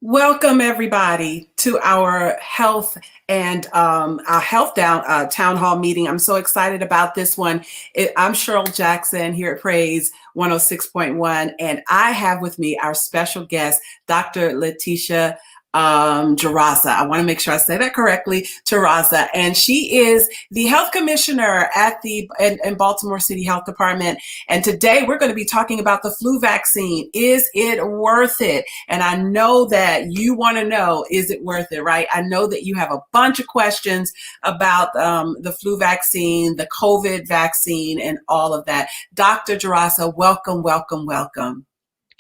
Welcome everybody to our town hall meeting. I'm so excited about this one. I'm Cheryl Jackson here at Praise 106.1, and I have with me our special guest, Dr. Letitia Jaraza. I want to make sure I say that correctly, Jaraza, and she is the health commissioner at the in Baltimore City Health Department. And today we're going to be talking about the flu vaccine. Is it worth it? And I know that you want to know, is it worth it, right? I know that you have a bunch of questions about the flu vaccine, the COVID vaccine, and all of that. Dr. Jaraza, welcome, welcome, welcome.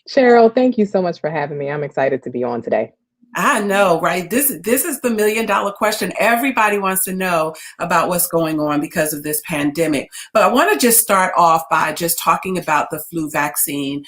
Cheryl, thank you so much for having me. I'm excited to be on today. I know, right? This is the $1 million question. Everybody wants to know about what's going on because of this pandemic. But I want to just start off by just talking about the flu vaccine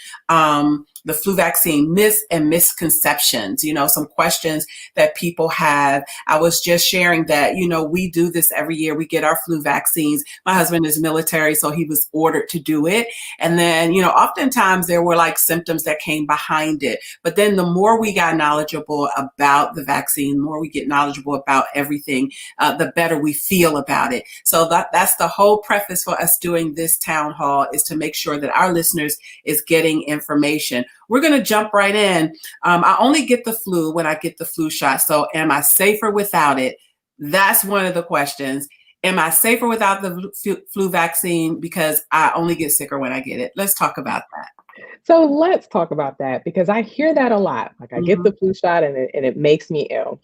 myths and misconceptions, some questions that people have. I was just sharing that, we do this every year. We get our flu vaccines. My husband is military, so he was ordered to do it. And then, oftentimes there were like symptoms that came behind it. But then the more we got knowledgeable about the vaccine, the more we get knowledgeable about everything, the better we feel about it. So that's the whole preface for us doing this town hall, is to make sure that our listeners is getting information. We're going to jump right in. I only get the flu when I get the flu shot. So am I safer without it? That's one of the questions. Am I safer without the flu vaccine because I only get sicker when I get it? Let's talk about that. So let's talk about that, because I hear that a lot. Like, I get the flu shot and it makes me ill.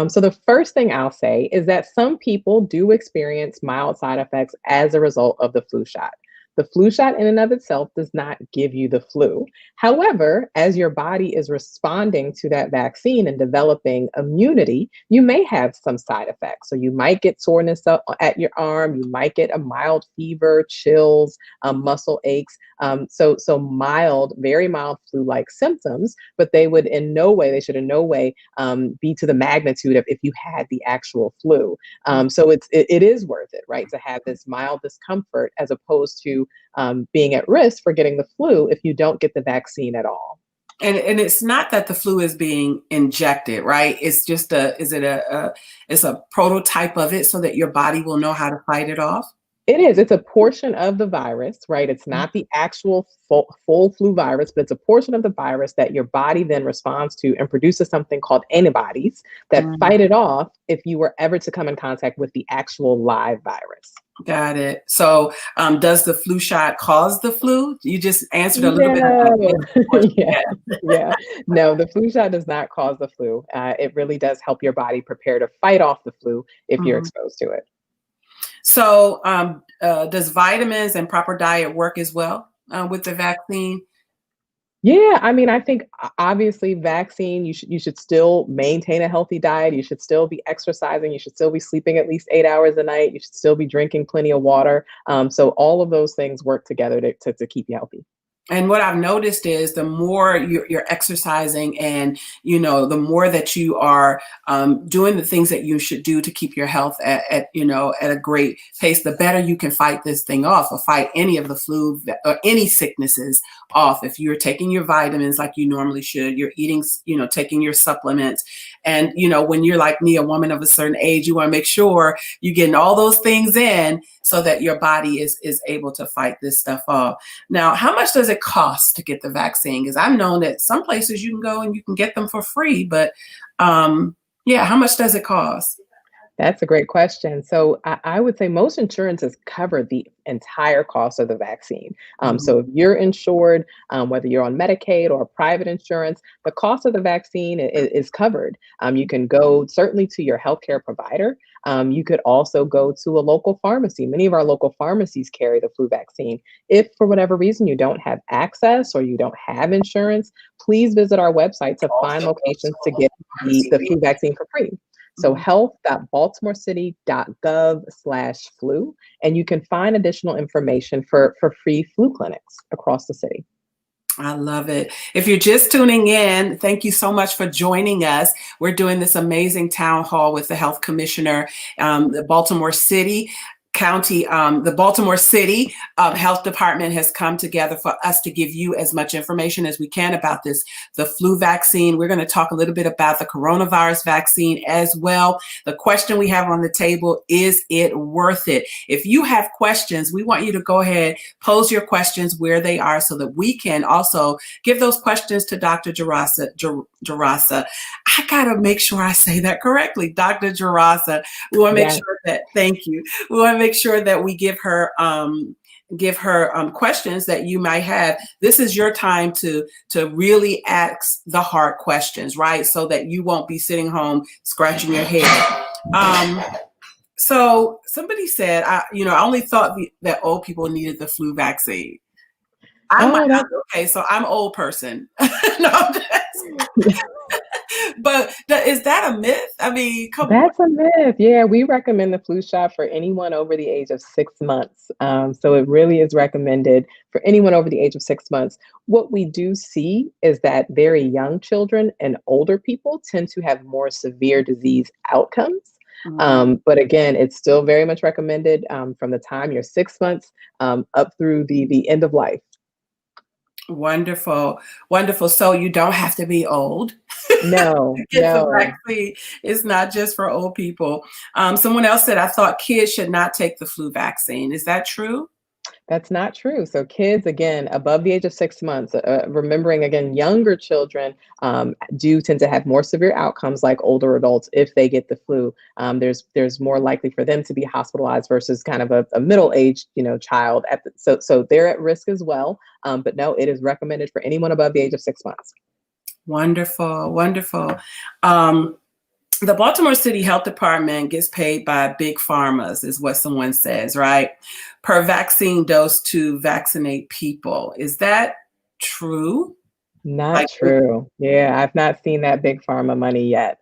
So the first thing I'll say is that some people do experience mild side effects as a result of the flu shot. The flu shot in and of itself does not give you the flu. However, as your body is responding to that vaccine and developing immunity, you may have some side effects. So you might get soreness at your arm, you might get a mild fever, chills, muscle aches. So mild, very mild flu-like symptoms, but they should in no way be to the magnitude of if you had the actual flu. So it is worth it, right, to have this mild discomfort as opposed to being at risk for getting the flu if you don't get the vaccine at all. And it's not that the flu is being injected, right? It's just it's a prototype of it so that your body will know how to fight it off. It is. It's a portion of the virus, right? It's not the actual full flu virus, but it's a portion of the virus that your body then responds to and produces something called antibodies that fight it off if you were ever to come in contact with the actual live virus. Got it. So does the flu shot cause the flu? You just answered a little bit. Yeah. No, the flu shot does not cause the flu. It really does help your body prepare to fight off the flu if you're exposed to it. So does vitamins and proper diet work as well with the vaccine? Yeah, I mean, I think obviously vaccine, you should still maintain a healthy diet. You should still be exercising. You should still be sleeping at least 8 hours a night. You should still be drinking plenty of water. So all of those things work together to keep you healthy. And what I've noticed is the more you're exercising and, the more that you are doing the things that you should do to keep your health at a great pace, the better you can fight this thing off, or fight any of the flu or any sicknesses off. If you're taking your vitamins like you normally should, you're eating, taking your supplements. And, when you're like me, a woman of a certain age, you want to make sure you're getting all those things in so that your body is able to fight this stuff off. Now, how much does it cost to get the vaccine? Because I've known that some places you can go and you can get them for free, but how much does it cost? That's a great question. So I would say most insurances cover the entire cost of the vaccine. So if you're insured, whether you're on Medicaid or private insurance, the cost of the vaccine is covered. You can go certainly to your healthcare provider. You could also go to a local pharmacy. Many of our local pharmacies carry the flu vaccine. If for whatever reason you don't have access or you don't have insurance, please visit our website to find locations to get the flu vaccine for free. So health.baltimorecity.gov/flu, and you can find additional information for free flu clinics across the city. I love it. If you're just tuning in, thank you so much for joining us. We're doing this amazing town hall with the health commissioner, the Baltimore City County, the Baltimore City Health Department has come together for us to give you as much information as we can about the flu vaccine. We're going to talk a little bit about the coronavirus vaccine as well. The question we have on the table, is it worth it? If you have questions, we want you to go ahead, pose your questions where they are so that we can also give those questions to Dr. Jarasa. I got to make sure I say that correctly. Dr. Jarasa. We want to make sure that, thank you. We want to make sure that we give her questions that you might have. This is your time to really ask the hard questions, right? So that you won't be sitting home scratching your head. So somebody said, I only thought that old people needed the flu vaccine. Okay, so I'm old person. No, I'm just, but is that a myth? I mean, That's a myth. Yeah, we recommend the flu shot for anyone over the age of 6 months. So it really is recommended for anyone over the age of 6 months. What we do see is that very young children and older people tend to have more severe disease outcomes. But again, it's still very much recommended from the time you're 6 months up through the end of life. Wonderful. Wonderful. So you don't have to be old. No, to get the no. vaccine. It's not just for old people. Someone else said, I thought kids should not take the flu vaccine. Is that true? That's not true. So kids, again, above the age of 6 months, remembering again, younger children do tend to have more severe outcomes like older adults if they get the flu. There's more likely for them to be hospitalized versus kind of a middle-aged, child. So they're at risk as well. But no, it is recommended for anyone above the age of 6 months. Wonderful, wonderful. The Baltimore City Health Department gets paid by big pharmas, is what someone says, right? Per vaccine dose to vaccinate people. Is that true? Not true. Yeah, I've not seen that big pharma money yet.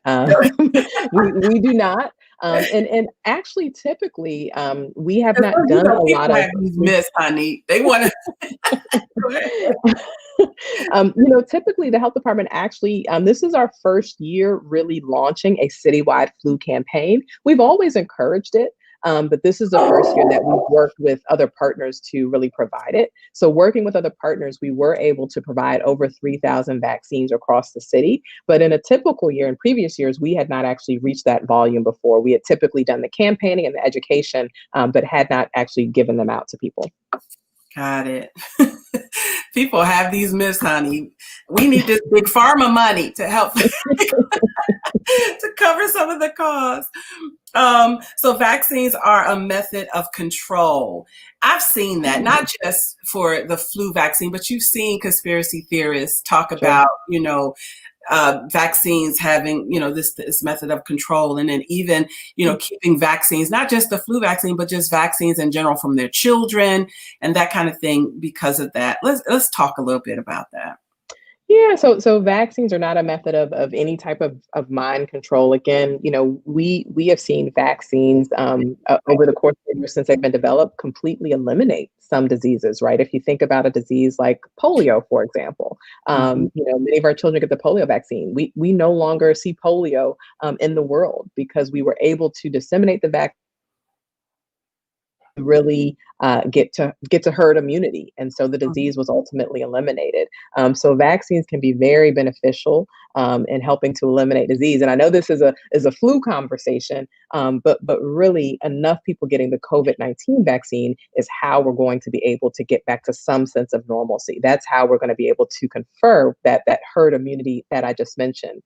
We do not. And actually, typically, we have not done a lot of these myths, honey. They want to. Go ahead. Typically the health department actually, this is our first year really launching a citywide flu campaign. We've always encouraged it. But this is the first year that we've worked with other partners to really provide it. So working with other partners, we were able to provide over 3,000 vaccines across the city. But in a typical year, in previous years, we had not actually reached that volume before. We had typically done the campaigning and the education, but had not actually given them out to people. Got it. People have these myths, honey. We need this big pharma money to help to cover some of the costs. So vaccines are a method of control. I've seen that, not just for the flu vaccine, but you've seen conspiracy theorists talk about, vaccines having, this method of control, and then even, keeping vaccines, not just the flu vaccine, but just vaccines in general from their children and that kind of thing because of that. Let's talk a little bit about that. Yeah, so vaccines are not a method of any type of mind control. Again, we have seen vaccines over the course of years since they've been developed completely eliminate some diseases, right? If you think about a disease like polio, for example, many of our children get the polio vaccine. We no longer see polio in the world because we were able to disseminate the vaccine, really get to herd immunity, and so the disease was ultimately eliminated. So vaccines can be very beneficial in helping to eliminate disease. And I know this is a flu conversation, but really enough people getting the COVID-19 vaccine is how we're going to be able to get back to some sense of normalcy. That's how we're going to be able to confer that herd immunity that I just mentioned.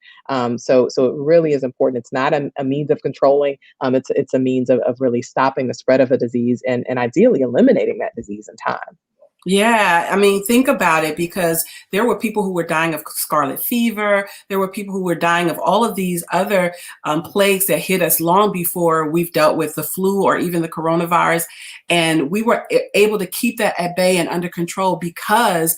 So it really is important. It's not a means of controlling. It's a means of really stopping the spread of a disease and ideally eliminating that disease in time. Yeah, I mean, think about it, because there were people who were dying of scarlet fever. There were people who were dying of all of these other plagues that hit us long before we've dealt with the flu or even the coronavirus. And we were able to keep that at bay and under control because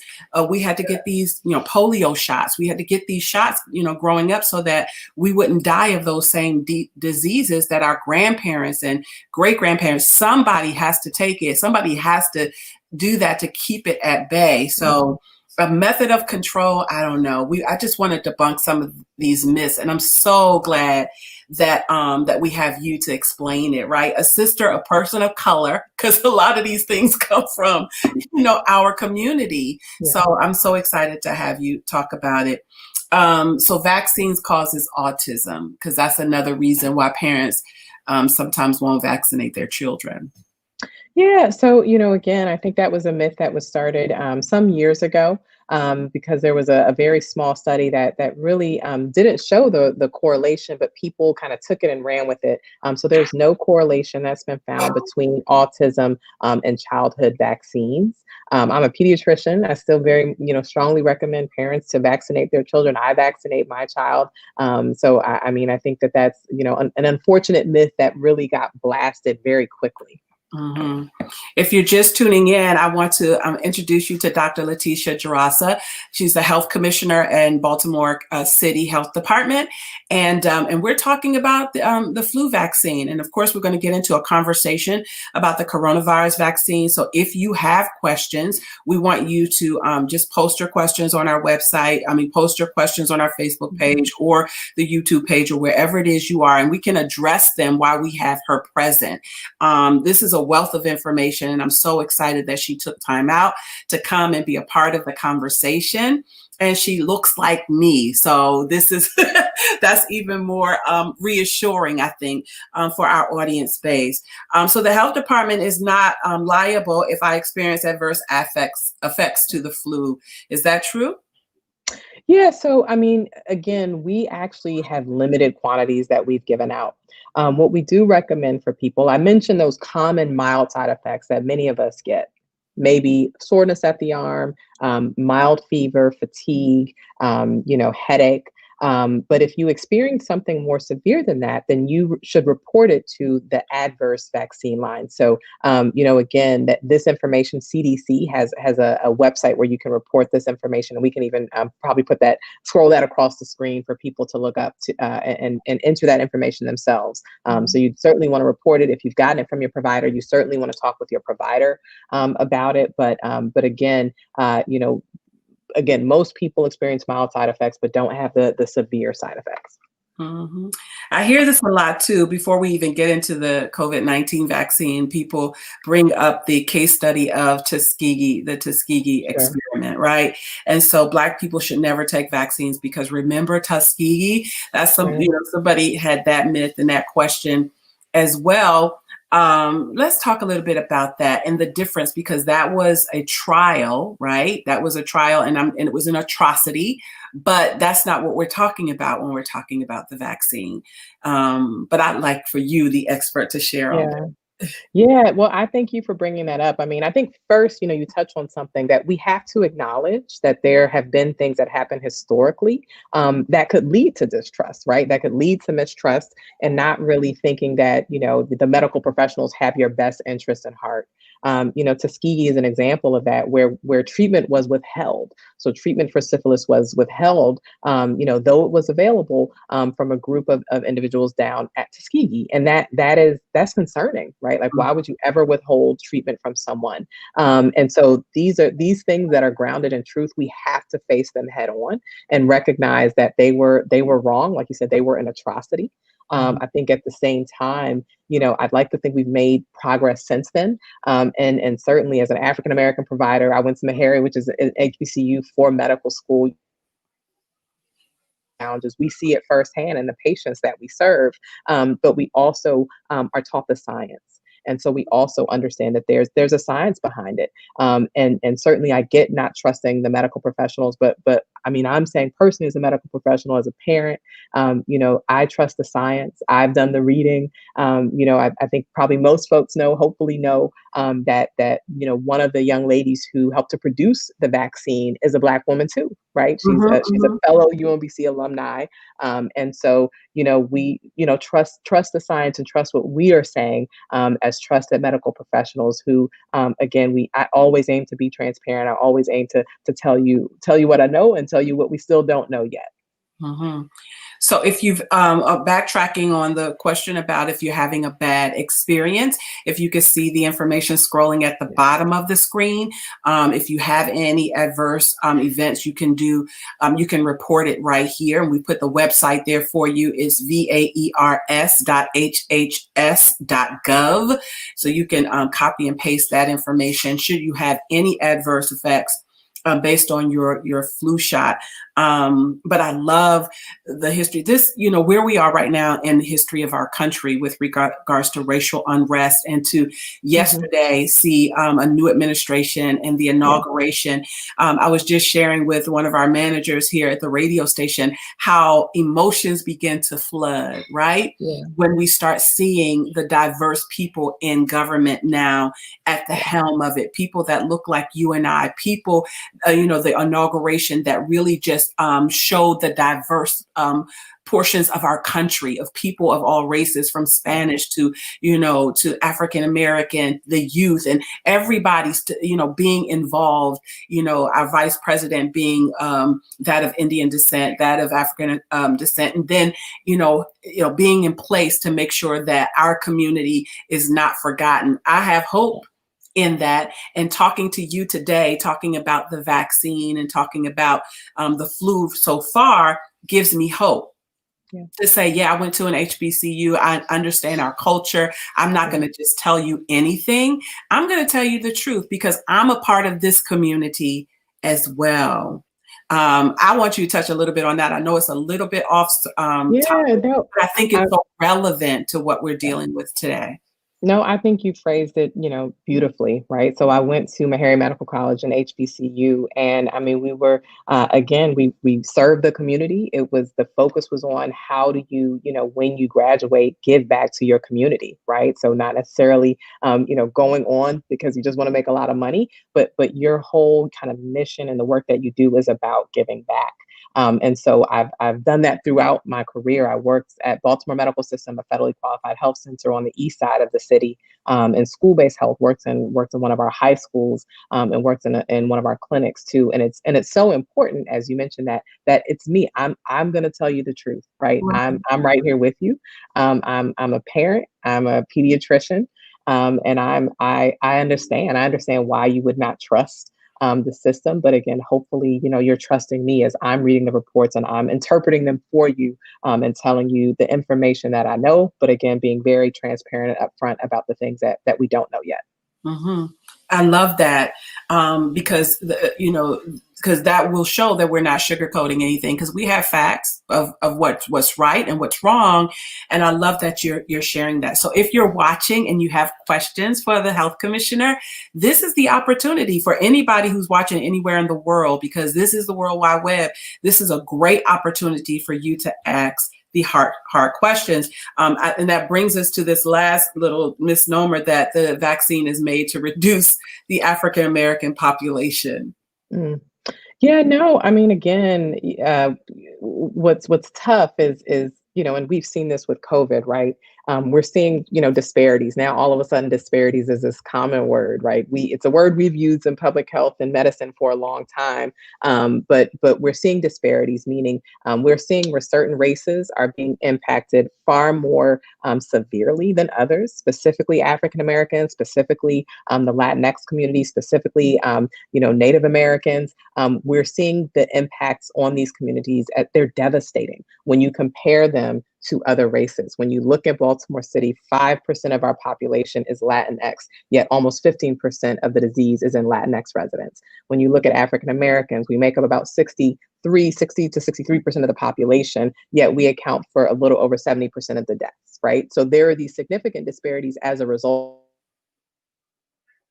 we had to get these, polio shots. We had to get these shots, growing up so that we wouldn't die of those same diseases that our grandparents and great grandparents, somebody has to take it. Somebody has to do that to keep it at bay. So A method of control, I don't know. I just want to debunk some of these myths, and I'm so glad that we have you to explain it, right? A sister, a person of color, because a lot of these things come from, our community. Yeah. So I'm so excited to have you talk about it. So vaccines causes autism, because that's another reason why parents sometimes won't vaccinate their children. Yeah. So, again, I think that was a myth that was started some years ago, because there was a very small study that really didn't show the correlation, but people kind of took it and ran with it. So there's no correlation that's been found between autism and childhood vaccines. I'm a pediatrician. I still very, strongly recommend parents to vaccinate their children. I vaccinate my child. So I mean, I think that's, an unfortunate myth that really got blasted very quickly. hmm If you're just tuning in, I want to introduce you to Dr. Letitia Jarasa. She's the health commissioner in Baltimore City Health Department, and we're talking about the flu vaccine. And of course, we're going to get into a conversation about the coronavirus vaccine. So if you have questions, we want you to just post your questions on our website. I mean, post your questions on our Facebook page or the YouTube page or wherever it is you are, and we can address them while we have her present. This is a wealth of information, and I'm so excited that she took time out to come and be a part of the conversation. And she looks like me, so this is that's even more reassuring, I think, for our audience base. So the health department is not liable if I experience adverse effects to the flu. Is that true? Yeah, so I mean, again, we actually have limited quantities that we've given out. What we do recommend for people, I mentioned those common mild side effects that many of us get. Maybe soreness at the arm, mild fever, fatigue, headache. But if you experience something more severe than that, then you should report it to the adverse vaccine line. So, again, that this information, CDC has a website where you can report this information, and we can even probably scroll that across the screen for people to look up to and enter that information themselves. So you certainly want to report it. If you've gotten it from your provider, you certainly want to talk with your provider about it. But again, most people experience mild side effects, but don't have the severe side effects. hmm I hear this a lot too. Before we even get into the COVID-19 vaccine, people bring up the case study of the Tuskegee Sure. experiment, right? And so Black people should never take vaccines because remember Tuskegee? That's Right. somebody had that myth and that question as well. Let's talk a little bit about that and the difference because that was a trial, right? That was a trial, and it was an atrocity. But that's not what we're talking about when we're talking about the vaccine. But I'd like for you, the expert, to share all Yeah. Yeah, well, I thank you for bringing that up. I mean, I think first, you touch on something that we have to acknowledge that there have been things that happen historically that could lead to distrust, right? That could lead to mistrust and not really thinking that, the medical professionals have your best interest in heart. Tuskegee is an example of that, where treatment was withheld. So treatment for syphilis was withheld, though it was available from a group of individuals down at Tuskegee, and that's concerning, right? Like, why would you ever withhold treatment from someone? And so these things that are grounded in truth. We have to face them head on and recognize that they were wrong. Like you said, they were an atrocity. Mhm. I think at the same time, I'd like to think we've made progress since then. And certainly as an African American provider, I went to Meharry, which is an HBCU for medical school challenges. We see it firsthand in the patients that we serve, but we also are taught the science. And so we also understand that there's a science behind it, and certainly I get not trusting the medical professionals, but I mean I'm saying personally as a medical professional, as a parent, I trust the science. I've done the reading. I think probably most folks hopefully know that one of the young ladies who helped to produce the vaccine is a Black woman too, right? Mhm, She's a mhm. fellow UMBC alumni, and so we trust the science and trust what we are saying as trusted medical professionals who, again, I always aim to be transparent. I always aim to tell you what I know and tell you what we still don't know yet. Mhm. So if you've backtracking on the question about if you're having a bad experience, if you could see the information scrolling at the Yeah. bottom of the screen, if you have any adverse events, you can report it right here. And we put the website there for you. It's vaers.hhs.gov. So you can copy and paste that information should you have any adverse effects based on your flu shot. But I love the history. This, where we are right now in the history of our country with regards to racial unrest, and to Hmm. yesterday see a new administration and the Yeah. inauguration. I was just sharing with one of our managers here at the radio station how emotions begin to flood, right? Yeah. When we start seeing the diverse people in government now at the helm of it, people that look like you and I, people the inauguration that really just showed the diverse portions of our country, of people of all races, from Spanish to African American, the youth, and everybody's being involved. Our vice president being that of Indian descent, that of African descent, and then being in place to make sure that our community is not forgotten. I have hope in that, and talking to you today, talking about the vaccine and talking about the flu so far gives me hope Yeah. to say, yeah, I went to an HBCU. I understand our culture. I'm not going to just tell you anything. I'm going to tell you the truth because I'm a part of this community as well. I want you to touch a little bit on that. I know it's a little bit off Yeah. topic, No. but I think I, it's so relevant to what we're dealing with today. No, I think you phrased it, beautifully, right? So I went to Meharry Medical College and HBCU, and I mean, we were again, we served the community. It was the focus was on how do you, when you graduate, give back to your community, right? So not necessarily, going on because you just want to make a lot of money, but your whole kind of mission and the work that you do is about giving back. And so I've done that throughout my career. I worked at Baltimore Medical System, a federally qualified health center on the east side of the city, in school-based health. Worked in one of our high schools, and worked in one of our clinics too. And it's so important, as you mentioned, that it's me. I'm going to tell you the truth, right? I'm right here with you. I'm a parent. I'm a pediatrician. And I understand. I understand why you would not trust the system. But again, hopefully, you're trusting me as I'm reading the reports and I'm interpreting them for you, and telling you the information that I know. But again, being very transparent and upfront about the things that we don't know yet. Hmm. I love that because because that will show that we're not sugarcoating anything because we have facts of what's right and what's wrong, and I love that you're sharing that. So if you're watching and you have questions for the health commissioner, this is the opportunity for anybody who's watching anywhere in the world, because this is the World Wide Web. This is a great opportunity for you to ask the hard questions. And that brings us to this last little misnomer that the vaccine is made to reduce the African American population. Mm. Yeah, no, I mean, again, what's tough is and we've seen this with COVID, right? We're seeing disparities now. All of a sudden, disparities is this common word, right? It's a word we've used in public health and medicine for a long time, but we're seeing disparities, meaning we're seeing where certain races are being impacted far more severely than others, specifically African Americans, specifically the Latinx community, specifically Native Americans. We're seeing the impacts on these communities. They're devastating when you compare them to other races. When you look at Baltimore City, 5% of our population is Latinx, yet almost 15% of the disease is in Latinx residents. When you look at African Americans, we make up about 60 to 63% of the population, yet we account for a little over 70% of the deaths, right? So there are these significant disparities as a result.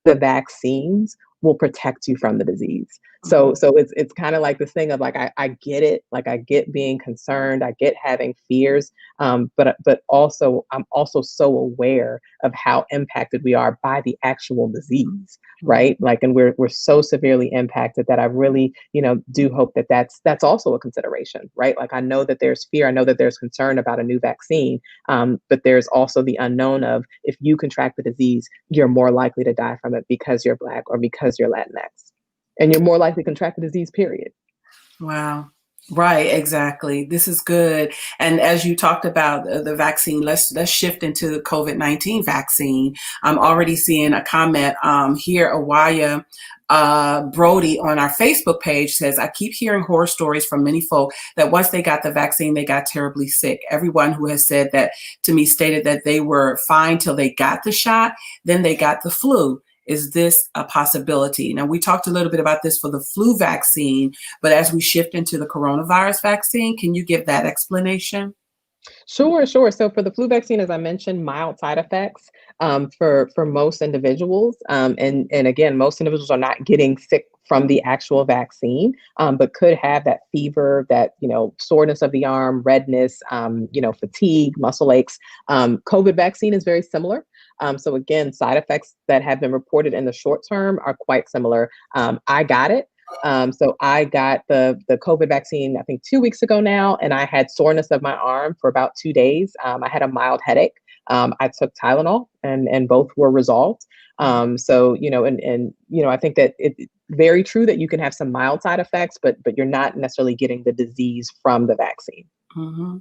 The vaccines will protect you from the disease. So it's kind of like this thing of like I get it, like I get being concerned, I get having fears, but also I'm also so aware of how impacted we are by the actual disease, right? Like, and we're so severely impacted that I really do hope that that's also a consideration, right? Like I know that there's fear, I know that there's concern about a new vaccine, but there's also the unknown of if you contract the disease, you're more likely to die from it because you're Black or because you're Latinx. And you're more likely to contract the disease, period. Wow. Right, exactly. This is good. And as you talked about the vaccine, let's shift into the COVID-19 vaccine. I'm already seeing a comment here. Awaya Brody on our Facebook page says, I keep hearing horror stories from many folk that once they got the vaccine, they got terribly sick. Everyone who has said that to me stated that they were fine till they got the shot, then they got the flu. Is this a possibility? Now, we talked a little bit about this for the flu vaccine, but as we shift into the coronavirus vaccine, can you give that explanation? Sure, sure. So for the flu vaccine, as I mentioned, mild side effects for most individuals, and again, most individuals are not getting sick from the actual vaccine, but could have that fever, that soreness of the arm, redness, fatigue, muscle aches. COVID vaccine is very similar. So again, side effects that have been reported in the short term are quite similar. I got it. So I got the COVID vaccine, I think 2 weeks ago now, and I had soreness of my arm for about 2 days. I had a mild headache. I took Tylenol, and both were resolved. So I think that it's very true that you can have some mild side effects, but you're not necessarily getting the disease from the vaccine. hmm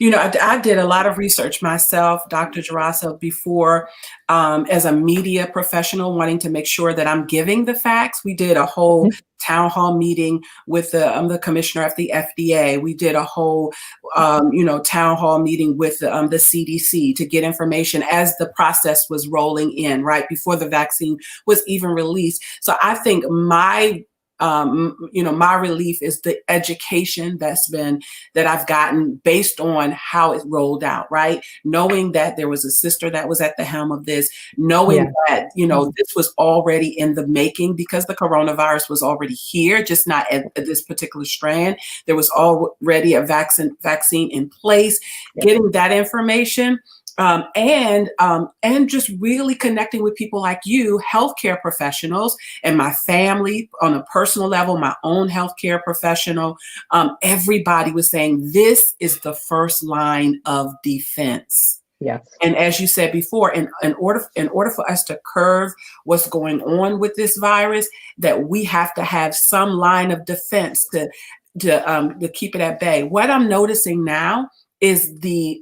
I did a lot of research myself, Dr. Jaraso, before as a media professional, wanting to make sure that I'm giving the facts. We did a whole town hall meeting with the commissioner of the FDA. We did a whole, town hall meeting with the CDC to get information as the process was rolling in, right before the vaccine was even released. So I think my relief is the education that I've gotten based on how it rolled out, right? Knowing that there was a sister that was at the helm of this, knowing Yeah. that, this was already in the making because the coronavirus was already here, just not at this particular strand. There was already a vaccine in place. Yep. Getting that information and just really connecting with people like you, healthcare professionals, and my family on a personal level, my own healthcare professional. Everybody was saying this is the first line of defense. Yes. And as you said before, in order for us to curve what's going on with this virus, that we have to have some line of defense to keep it at bay. What I'm noticing now is the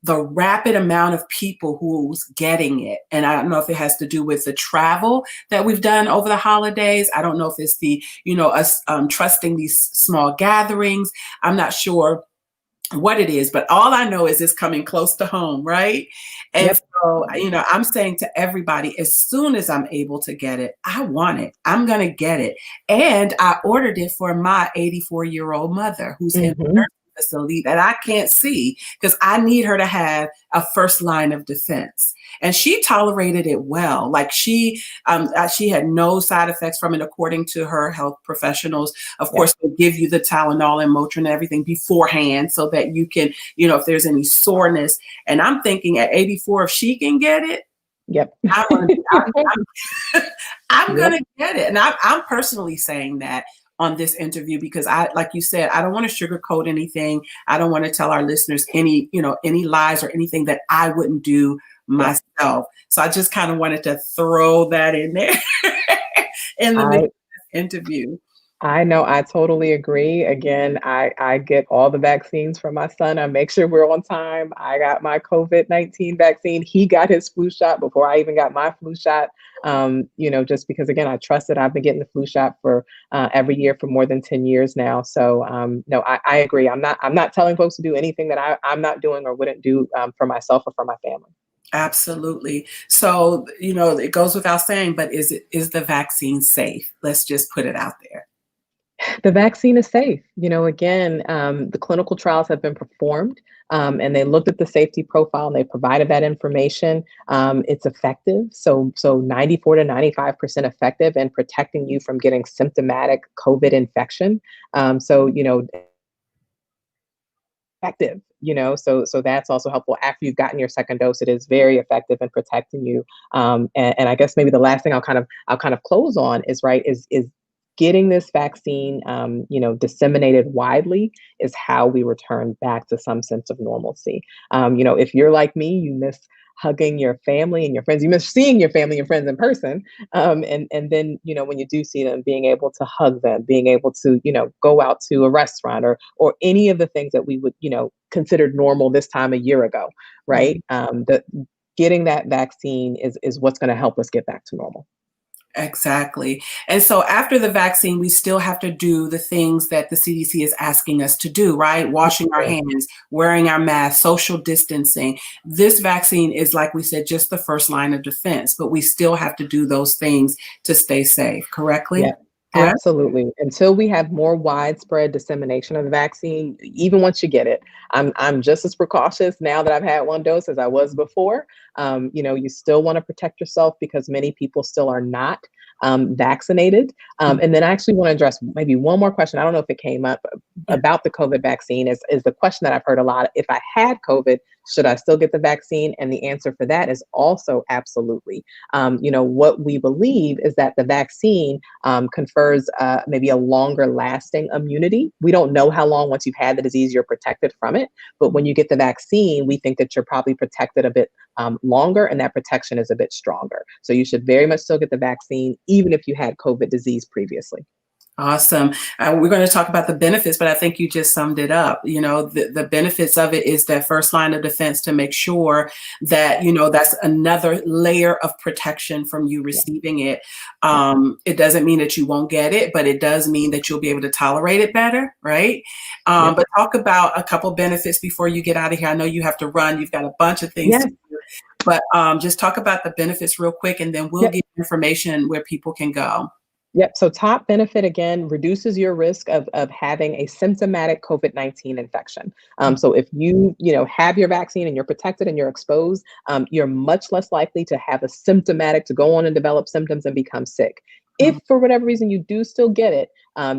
rapid amount of people who's getting it. And I don't know if it has to do with the travel that we've done over the holidays. I don't know if it's us trusting these small gatherings. I'm not sure what it is, but all I know is it's coming close to home, right? And Yep. so, I'm saying to everybody, as soon as I'm able to get it, I want it. I'm going to get it. And I ordered it for my 84-year-old mother who's in a Hmm. nursing facility that I can't see because I need her to have a first line of defense. And she tolerated it well. Like she had no side effects from it, according to her health professionals. Of Yep. course, they give you the Tylenol and Motrin and everything beforehand so that you can, if there's any soreness. And I'm thinking at 84, if she can get it, Yep. I'm gonna be, I'm Yep. gonna get it. And I'm personally saying that on this interview because like you said, I don't want to sugarcoat anything. I don't want to tell our listeners any lies or anything that I wouldn't do Yep. myself. So I just kind of wanted to throw that in there in the middle I of this interview. I know, I totally agree. Again, I get all the vaccines for my son. I make sure we're on time. I got my COVID-19 vaccine. He got his flu shot before I even got my flu shot. Just because again, I trust it. I've been getting the flu shot for every year for more than 10 years now. So no, I agree. I'm not telling folks to do anything that I'm not doing or wouldn't do for myself or for my family. Absolutely. So, it goes without saying, but is the vaccine safe? Let's just put it out there. The vaccine is safe. Again, the clinical trials have been performed, and they looked at the safety profile and they provided that information. It's effective. So 94 to 95% effective in protecting you from getting symptomatic COVID infection. Effective. So that's also helpful after you've gotten your second dose. It is very effective in protecting you. And I guess maybe the last thing I'll kind of close on is right is getting this vaccine, disseminated widely is how we return back to some sense of normalcy. If you're like me, you miss hugging your family and your friends. You miss seeing your family and friends in person. And then, when you do see them, being able to hug them, being able to, go out to a restaurant or any of the things that we would, considered normal this time a year ago, right? The Getting that vaccine is what's going to help us get back to normal. Exactly. And so after the vaccine, we still have to do the things that the CDC is asking us to do, right? Washing our hands, wearing our mask, social distancing. This vaccine is, like we said, just the first line of defense, but we still have to do those things to stay safe, correctly? Yeah, absolutely. Until we have more widespread dissemination of the vaccine, even once you get it, I'm just as precautious now that I've had one dose as I was before. You still want to protect yourself because many people still are not vaccinated. And then I actually want to address maybe one more question. I don't know if it came up about the COVID vaccine. Is the question that I've heard a lot. If I had COVID, should I still get the vaccine? And the answer for that is also absolutely. What we believe is that the vaccine confers maybe a longer lasting immunity. We don't know how long once you've had the disease you're protected from it, but when you get the vaccine, we think that you're probably protected a bit longer, and that protection is a bit stronger. So you should very much still get the vaccine, even if you had COVID disease previously. Awesome. We're going to talk about the benefits, but I think you just summed it up. The benefits of it is that first line of defense to make sure that, that's another layer of protection from you receiving it. It doesn't mean that you won't get it, but it does mean that you'll be able to tolerate it better, right? But talk about a couple benefits before you get out of here. I know you have to run. You've got a bunch of things to do, but just talk about the benefits real quick, and then we'll give information where people can go. Yep. So top benefit again reduces your risk of having a symptomatic COVID-19 infection. So if you have your vaccine and you're protected and you're exposed, you're much less likely to have a symptomatic to go on and develop symptoms and become sick. If for whatever reason you do still get it,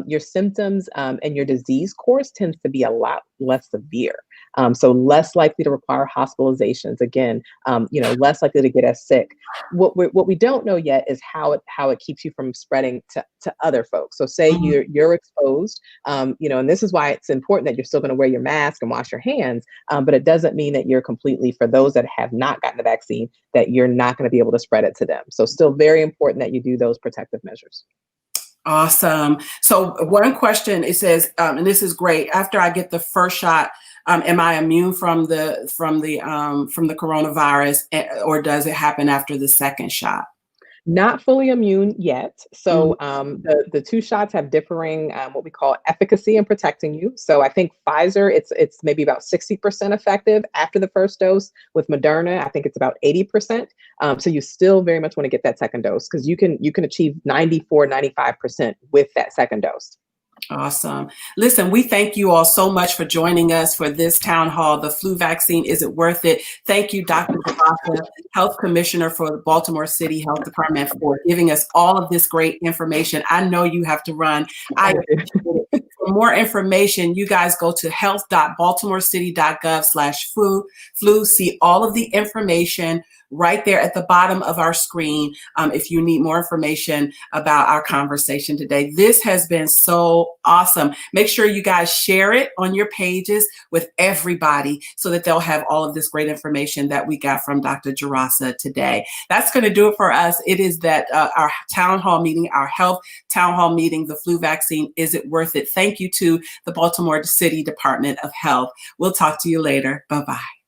your symptoms and your disease course tends to be a lot less severe. So less likely to require hospitalizations. Again, less likely to get as sick. What we don't know yet is how it keeps you from spreading to other folks. So say you're exposed, and this is why it's important that you're still going to wear your mask and wash your hands. But it doesn't mean that you're completely, for those that have not gotten the vaccine, that you're not going to be able to spread it to them. So still very important that you do those protective measures. Awesome. So one question, it says, and this is great. After I get the first shot, am I immune from the coronavirus, or does it happen after the second shot? Not fully immune yet. So the two shots have differing what we call efficacy in protecting you. So I think Pfizer, it's maybe about 60% effective after the first dose. With Moderna, I think it's about 80%. So you still very much want to get that second dose because you can achieve 94, 95% with that second dose. Awesome. Listen, we thank you all so much for joining us for this town hall. The flu vaccine, is it worth it? Thank you, Dr. Jurasa, Health Commissioner for the Baltimore City Health Department, for giving us all of this great information. I know you have to run. I appreciate it. For more information, you guys go to health.baltimorecity.gov/flu. See all of the information right there at the bottom of our screen if you need more information about our conversation today. This has been so awesome. Make sure you guys share it on your pages with everybody so that they'll have all of this great information that we got from Dr. Jurasa today. That's going to do it for us. It is that our town hall meeting, our health town hall meeting, the flu vaccine, is it worth it? Thank you to the Baltimore City Department of Health. We'll talk to you later. Bye-bye.